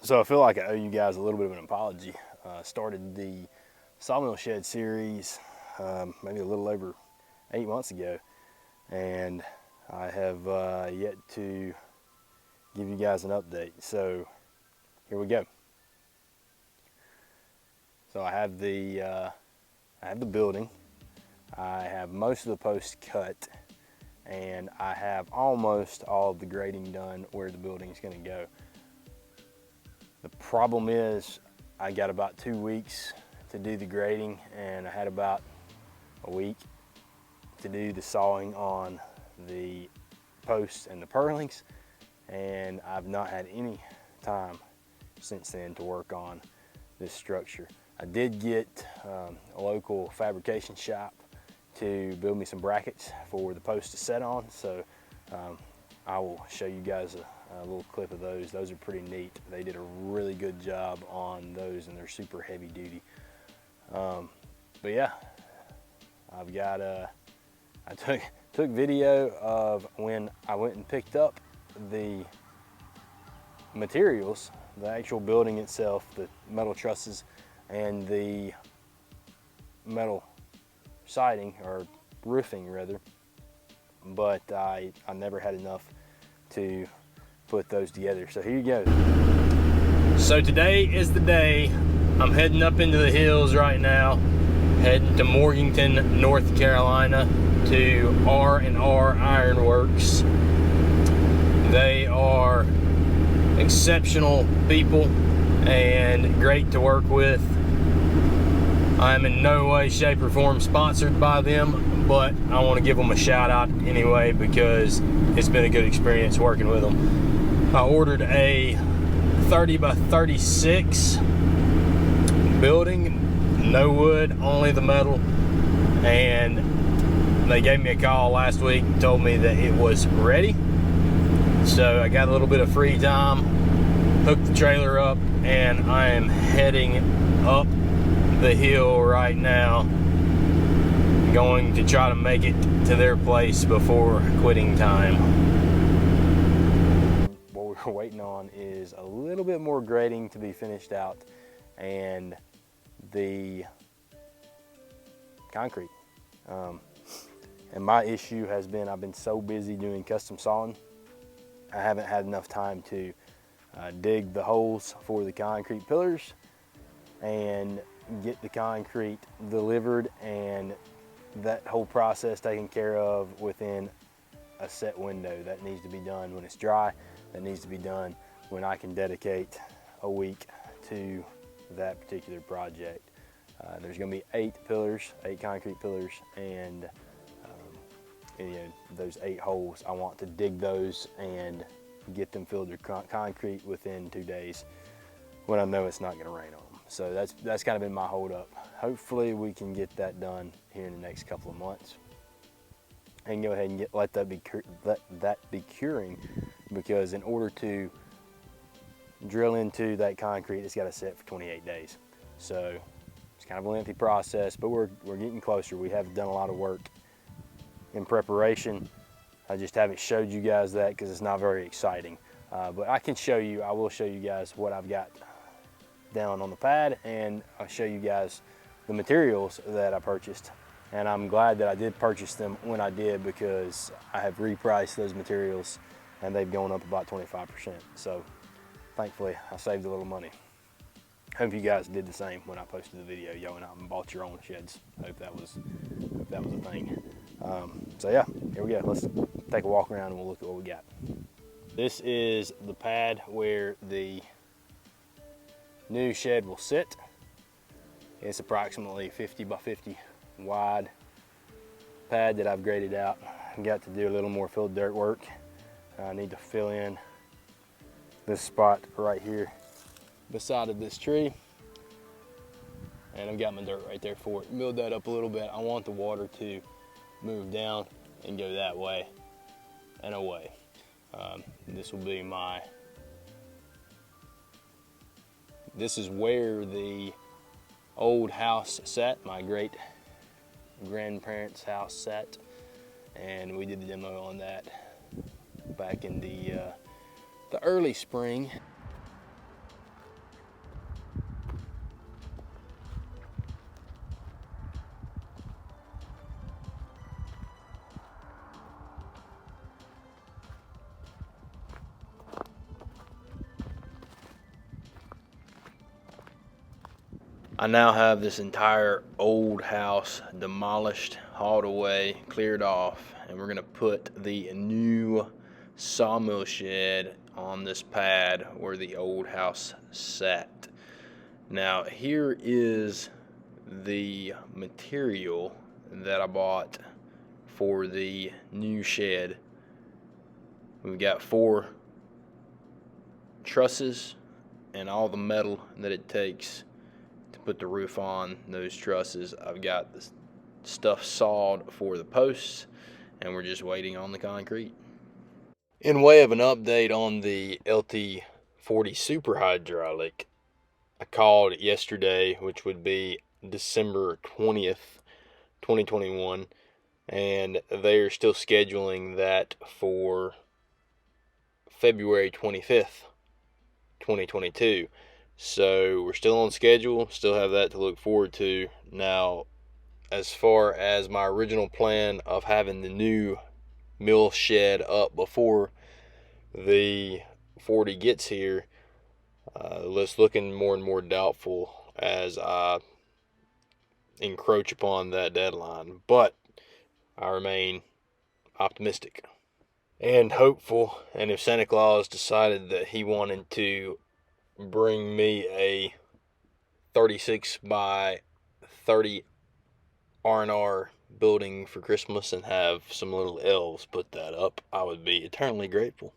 So I feel like I owe you guys a little bit of an apology. Started the Sawmill Shed series maybe a little over 8 months ago, and I have yet to give you guys an update. So here we go. So I have the building. I have most of the posts cut, and I have almost all of the grading done where the building is going to go. The problem is I got about 2 weeks to do the grading, and I had about a week to do the sawing on the posts and the purlins, and I've not had any time since then to work on this structure. I did get a local fabrication shop to build me some brackets for the post to set on, so I will show you guys a little clip of those. Those are pretty neat. They did a really good job on those, and they're super heavy duty. But yeah, I've got I took video of when I went and picked up the materials, the actual building itself, the metal trusses and the metal siding, or roofing rather, but I never had enough to put those together. So here you go. So today is the day. I'm heading up into the hills right now, heading to Morganton, North Carolina, to R&R Ironworks. They are exceptional people and great to work with. I'm in no way, shape, or form sponsored by them, but I want to give them a shout out anyway because it's been a good experience working with them. I ordered a 30 by 36 building, no wood, only the metal, and they gave me a call last week and told me that it was ready. So I got a little bit of free time, hooked the trailer up, and I am heading up the hill right now, going to try to make it to their place before quitting time. What we're waiting on is a little bit more grading to be finished out, and the concrete. And my issue has been I've been so busy doing custom sawing, I haven't had enough time to dig the holes for the concrete pillars and get the concrete delivered and that whole process taken care of within a set window. That needs to be done when it's dry. That needs to be done when I can dedicate a week to that particular project. There's going to be 8 pillars, 8 concrete pillars, and you know, those 8 holes, I want to dig those and get them filled with concrete within 2 days when I know it's not going to rain on them. So that's kind of been my hold up. Hopefully we can get that done here in the next couple of months and go ahead and let that be curing, because in order to drill into that concrete, it's got to set for 28 days. So it's kind of a lengthy process, but we're getting closer. We have done a lot of work in preparation. I just haven't showed you guys that because it's not very exciting. But I will show you guys what I've got down on the pad, and I'll show you guys the materials that I purchased. And I'm glad that I did purchase them when I did, because I have repriced those materials and they've gone up about 25%. So thankfully I saved a little money. Hope you guys did the same when I posted the video. Y'all went out and bought your own sheds. Hope that was a thing. So yeah, here we go. Let's take a walk around and we'll look at what we got. This is the pad where the new shed will sit. It's approximately 50 by 50 wide pad that I've graded out. I've got to do a little more field dirt work. I need to fill in this spot right here beside of this tree, and I've got my dirt right there for it. Build that up a little bit. I want the water to move down and go that way and away. This will be this is where the old house sat, my great grandparents' house sat, and we did the demo on that back in the early spring. I now have this entire old house demolished, hauled away, cleared off, and we're gonna put the new sawmill shed on this pad where the old house sat. Now here is the material that I bought for the new shed. We've got 4 trusses and all the metal that it takes to put the roof on those trusses. I've got the stuff sawed for the posts, and we're just waiting on the concrete. In way of an update on the LT40 super hydraulic, I called yesterday, which would be December 20th, 2021, and they are still scheduling that for February 25th, 2022. So we're still on schedule, still have that to look forward to. Now, as far as my original plan of having the new mill shed up before the 40 gets here, it's looking more and more doubtful as I encroach upon that deadline. But I remain optimistic and hopeful. And if Santa Claus decided that he wanted to bring me a 36 by 30 R&R building for Christmas and have some little elves put that up, I would be eternally grateful.